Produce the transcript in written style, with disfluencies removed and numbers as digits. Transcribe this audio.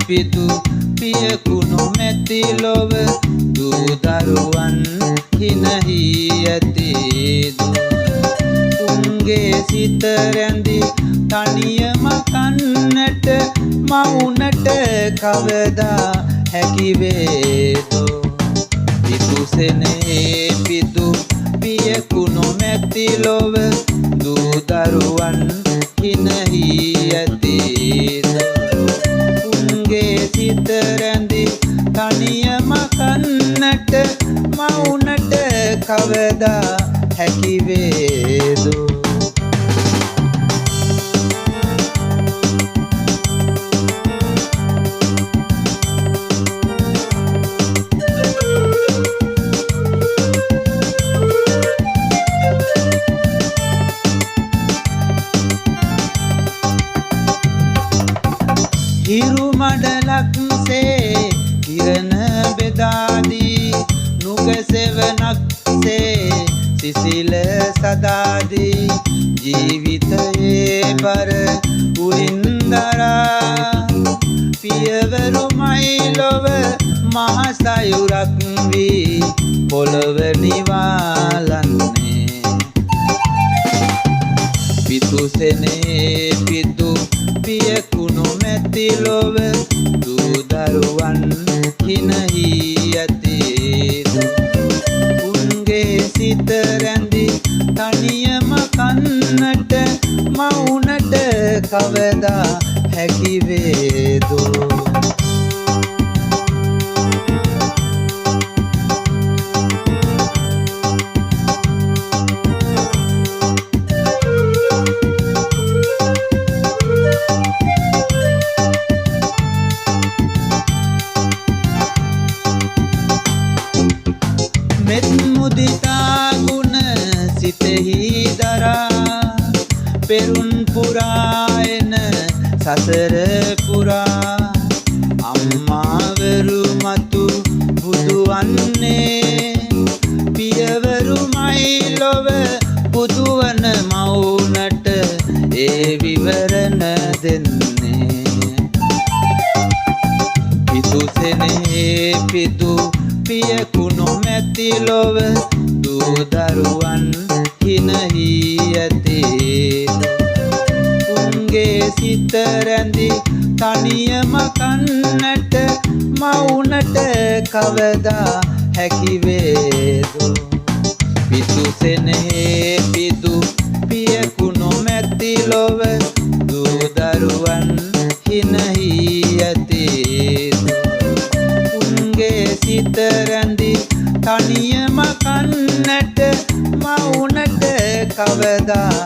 පිදු පියකුණු මැති ලොව දූ දරුවන් හිනහි ඇතිදු උන්ගේ සිත රැඳි තනියම කන්නට මවුනට කවදා හැකිවේදෝ පිදුසෙනේ පිදු පියකුණු මැති ලොව දූ දරුවන් හිනහි ඇතිදෝ උන්ගේ සිත රැඳි තනියම කන්නට මවුනට කවදා හැකිවේදෝ හිරු මඩලක්සේ කිරණ බෙදාදී නුගසෙවනක්සේ සිසිල සදාදී ජීවිතයේ බර උරින්දරා පියවරුමයි ලොව මහසයුරක් වී පොළව නිවාලන්නේ පිදුසෙනේ පිදු පියකුණු මැති ලොව දූ දරුවන් හිනහි ඇතිදු උන්ගේ සිත රැඳි තනියම කන්නට මවුනට කවදා හැකිවේදෝ මෙත් මුදිතා ගුණ සිතෙහි දරා පෙරුන් පුරා එන සසර පුරා අම්මාවරු මතු බුදු වන්නේ පියවරුමයි ලොව බුදුවන මවුනට ඒ විවරණ දෙන්නේ පිදුසෙනේ පිදු පියකුණු මැති ලොව දූ දරුවන් හිනහි ඇතිදු උන්ගේ සිත රැඳි තනියම කන්නට මවුනට කවදා හැකිවේදෝ පිදුසෙනේ පිදු පියකුණු මැති ලොව දූ දරුවන් හිනහි ඇතිදු උන්ගේ සිත රැඳි තනියම කන්නට මවුනට කවදා